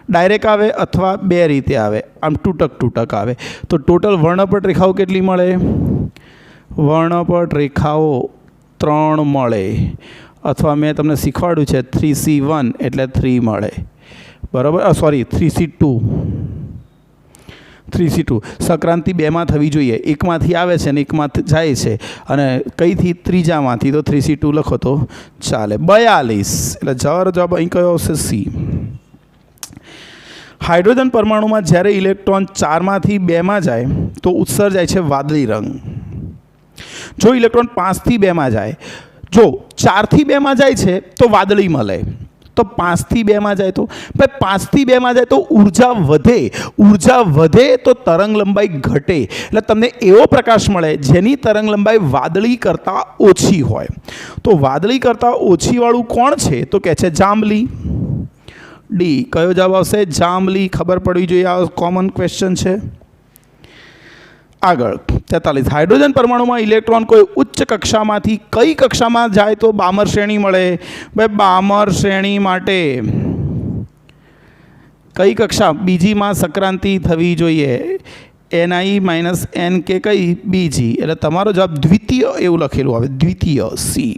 ડાયરેક્ટ આવે અથવા 2 રીતે આવે, આમ તૂટક આવે. તો ટોટલ વર્ણપટ રેખાઓ કેટલી મળે? વર્ણપટ રેખાઓ 3 મળે, અથવા મેં તમને શીખવાડ્યું છે 3c1 એટલે 3 મળે. બરાબર, સોરી 3c2. સંક્રાંતિ 2માં થવી જોઈએ, એકમાંથી આવે છે ને એકમાંથી જાય છે, અને કઈથી? ત્રીજામાંથી. તો 3c2 લખો તો ચાલે. 42 એટલે જવાબ અહીં કયો આવશે? સી. હાઇડ્રોજન પરમાણુમાં જ્યારે ઇલેક્ટ્રોન 4માંથી 2માં જાય તો ઉત્સર્જાય છે વાદળી રંગ. જો ઇલેક્ટ્રોન 5થી 2માં જાય જો 4 થી 2 માં જાય છે તો વાદળી મળે, તો 5 થી 2 માં જાય તો ભાઈ 5 થી 2 માં જાય તો ઉર્જા વધે તો તરંગ લંબાઈ ઘટે, એટલે તમને એવો પ્રકાશ મળે જેની તરંગ લંબાઈ વાદળી કરતાં ઓછી હોય. તો વાદળી કરતાં ઓછીવાળું કોણ છે? તો કહે છે જાંબલી. ડી. કયો જવાબ આવશે? જાંબલી. ખબર પડવી જોઈએ, આ કોમન ક્વેશ્ચન છે. આગળ 43. હાઇડ્રોજન પરમાણુમાં ઇલેક્ટ્રોન કોઈ ઉચ્ચ કક્ષામાંથી કઈ કક્ષામાં જાય તો બામર શ્રેણી મળે? ભાઈ બામર શ્રેણી માટે કઈ કક્ષા? બીજીમાં સંક્રાંતિ થવી જોઈએ. Ni-N કે કઈ? બીજી. એટલે તમારો જવાબ દ્વિતીય એવું લખેલું આવે, દ્વિતીય સી.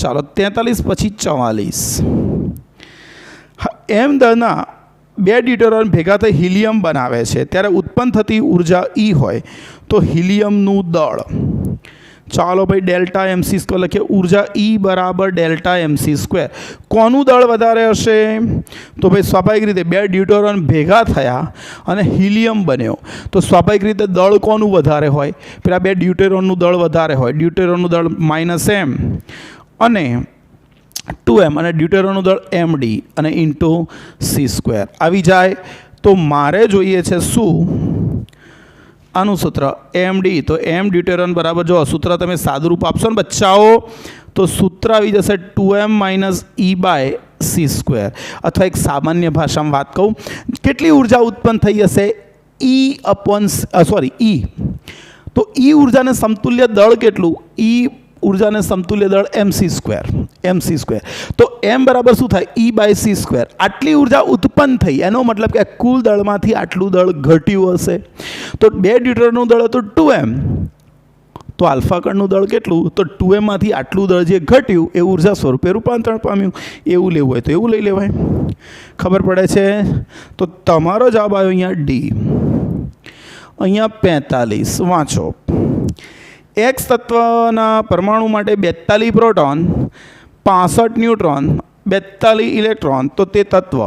ચાલો 43 પછી 44. એમ દળના 2 ડ્યુટેરોન ભેગા થઈ હિલિયમ બનાવે છે ત્યારે ઉત્પન્ન થતી ઉર્જા E હોય તો હિલિયમનું દળ. ચાલો ભાઈ ડેલ્ટા MC સ્ક્વેર લખીએ. ઉર્જા E બરાબર ડેલ્ટા MC સ્ક્વેર. કોનું દળ વધારે હશે? તો ભાઈ સ્વાભાવિક રીતે 2 ડ્યુટેરોન ભેગા થયા અને હિલિયમ બન્યો તો સ્વાભાવિક રીતે દળ કોનું વધારે હોય? પેલા 2 ડ્યુટેરોનનું દળ વધારે હોય. ડ્યુટેરોનનું દળ -m અને 2m અને ડ્યુટેરોનનું દળ md અને ઇન્ટુ c સ્ક્વેર આવી જાય. તો મારે જોઈએ છે શું? આનું સૂત્ર md. તો m ડ્યુટેરોન બરાબર, જો સૂત્ર તમે સાદુરૂપ આપશો ને બચ્ચાઓ તો સૂત્ર આવી જશે 2m - e/c સ્ક્વેર. અથવા એક સામાન્ય ભાષામાં વાત કહું, કેટલી ઉર્જા ઉત્પન્ન થઈ હશે? E તો E ઉર્જાને સમતુલ્ય દળ કેટલું? E ઉર્જાને સમતુલ્ય દળ mc સ્ક્વેર. તો m બરાબર શું થાય? E/c square. આટલી ઉર્જા ઉત્પન્ન થઈ, એનો મતલબ કે કુલ દળમાંથી આટલું દળ ઘટ્યું હશે. તો 2 ડ્યુટેરોનનું દળ હતું 2m, તો આલ્ફા કણનું દળ કેટલું? તો 2m માંથી આટલું દળ જે ઘટ્યું એ ઉર્જા સ્વરૂપે રૂપાંતરણ પામ્યું. એવું લેવું હોય તો એવું લઈ લેવાય. ખબર પડે છે? તો તમારો જવાબ આવ્યો અહીંયા ડી. અહીંયા 45 વાંચો. X તત્વના પરમાણુ માટે 42 પ્રોટોન, 65 ન્યુટ્રોન, 42 ઇલેક્ટ્રોન, તો તે તત્વ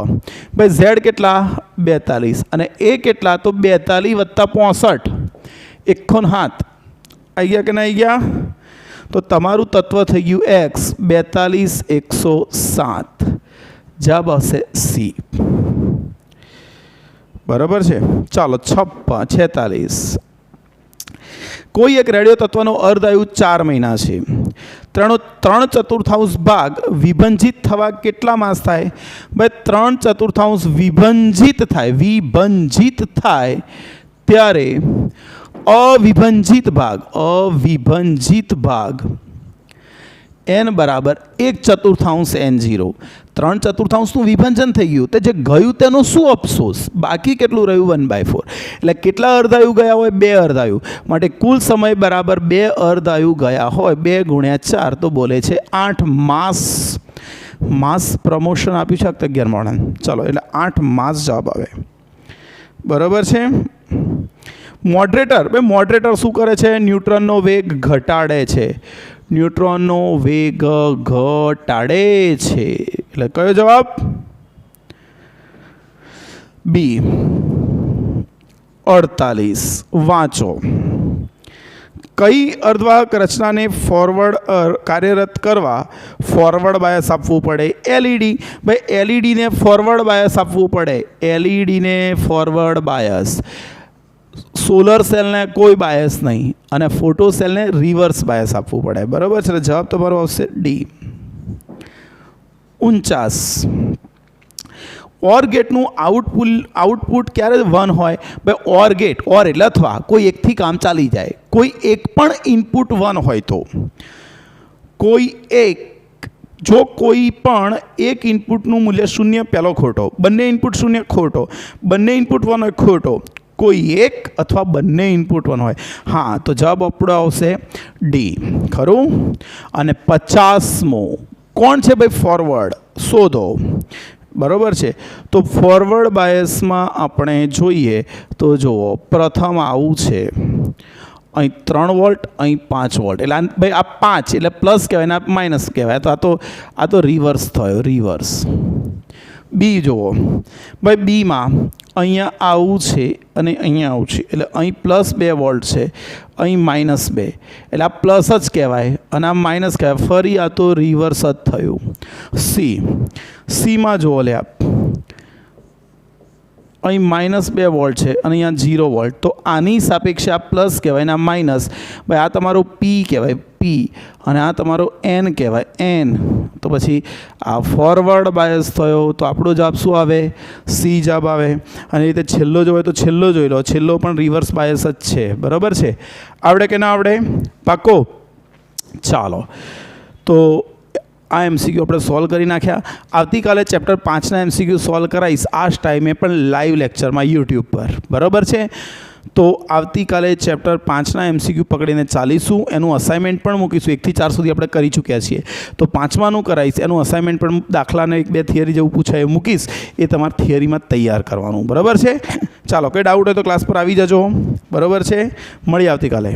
ભાઈ Z કેટલા? 42 અને એ કેટલા? તો 42 વત્તા 65, 107. આવી ગયા કે ના આવી ગયા? તો તમારું તત્વ થઈ ગયું X 42 107. જવાબ આવશે C. બરાબર છે. ચાલો 46. કોઈ એક રેડિયો તત્વનો અર્ધાયુ 4 મહિના છે. 3/4 ભાગ વિભંજિત થવા કેટલા માસ થાય? ભાઈ 3/4 વિભંજિત થાય ત્યારે અવિભંજિત ભાગ n બરાબર 1/4 n0. 3/4નું વિભાજન થઈ ગયું, તે જે ગયું તેનો શું અફસોસ? બાકી કેટલું રહ્યું? 1/4. એટલે કેટલા અર્ધાયુ ગયા હોય? 2 અર્ધાયુ. માટે કુલ સમય બરાબર 2 અર્ધાયુ ગયા હોય. 2 × 4 તો બોલે છે 8 માસ પ્રમોશન આપ્યું છે 11 મોડન. ચલો એટલે 8 માસ જવાબ આવે. બરાબર છે. મોડરેટર શું કરે છે? ન્યુટ્રોનનો વેગ ઘટાડે છે. એટલે કયો જવાબ? બી. 48 વાંચો. કઈ અર્ધવાહક રચનાને કાર્યરત કરવા ફોરવર્ડ બાયસ આપવું પડે? એલઈડી. ભાઈ એલઈડીને ફોરવર્ડ બાયસ આપવું પડે. એલઈડીને ફોરવર્ડ બાયસ. સોલર સેલને કોઈ બાયસ નહીં અને ફોટો સેલને રિવર્સ બાયસ આપવું પડે. બરાબર છે. જવાબ તમારો આવશે ડી. 49. ઓર ગેટનું આઉટપુટ ક્યારે 1 હોય? ભાઈ ઓર એટલે અથવા કોઈ એકથી કામ ચાલી જાય. કોઈ એક પણ ઇનપુટ 1 હોય તો જો કોઈ પણ એક ઇનપુટનું મૂલ્ય 0 પહેલો ખોટો, બંને ઇનપુટ 0 ખોટો, બંને ઇનપુટ 1 હોય ખોટો, કોઈ એક અથવા બંને ઇનપુટ 1 હોય. હા, તો જવાબ આપણો આવશે ડી. ખરું? અને 50મો કોણ છે ભાઈ? ફોરવર્ડ. શોધો. બરાબર છે. તો ફોરવર્ડ બાયસમાં આપણે જોઈએ તો જુઓ, પ્રથમ આવું છે, અહીં 3 વોલ્ટ, અહીં 5 વોલ્ટ. એટલે ભાઈ આ 5 એટલે પ્લસ કહેવાય ને આ માઇનસ કહેવાય. તો આ તો રિવર્સ થયો, રિવર્સ. બી જુઓ ભાઈ, બીમાં અહીંયા આવું છે અને અહીંયા આવું છે, એટલે અહીં +2 વોલ્ટ છે, અહીં -2, એટલે આ પ્લસ જ કહેવાય અને આ માઇનસ કહેવાય. ફરી આ તો રિવર્સ જ થયું. સીમાં જુઓ લે, અહીં -2 વોલ્ટ છે અને અહીંયા 0 વોલ્ટ, તો આની સાપેક્ષે આ પ્લસ કહેવાય ને આ માઇનસ. ભાઈ આ તમારો પી કહેવાય, પી, અને આ તમારો એન કહેવાય, એન. તો પછી આ ફોરવર્ડ બાયસ થયો, તો આપણો જવાબ શું આવે? સી જવાબ આવે. અને એ રીતે છેલ્લો જો હોય તો છેલ્લો જોઈ લો, છેલ્લો પણ રિવર્સ બાયસ જ છે. બરાબર છે? આવડે કે ના આવડે? પાક્કો? ચાલો, તો આ એમસીક્યુ આપણે સોલ્વ કરી નાખ્યા. આવતીકાલે ચેપ્ટર 5ના એમસીક્યુ સોલ્વ કરાવીશ આ જ ટાઈમે, પણ લાઈવ લેક્ચરમાં યુટ્યુબ પર. બરાબર છે? તો આવતીકાલે ચેપ્ટર 5ના એમસીક્યુ પકડીને ચાલીશું. એનું અસાઇનમેન્ટ પણ મૂકીશું. 1 થી 4 સુધી આપણે કરી ચૂક્યા છીએ, તો 5માનું કરાવીશ. એનું અસાઇનમેન્ટ પણ દાખલાને 1-2 થિયરી જેવું પૂછાય એ મૂકીશ. એ તમારે થિયરીમાં તૈયાર કરવાનું. બરાબર છે? ચાલો, કંઈ ડાઉટ હોય તો ક્લાસ પર આવી જજો. બરાબર છે? મળીએ આવતીકાલે.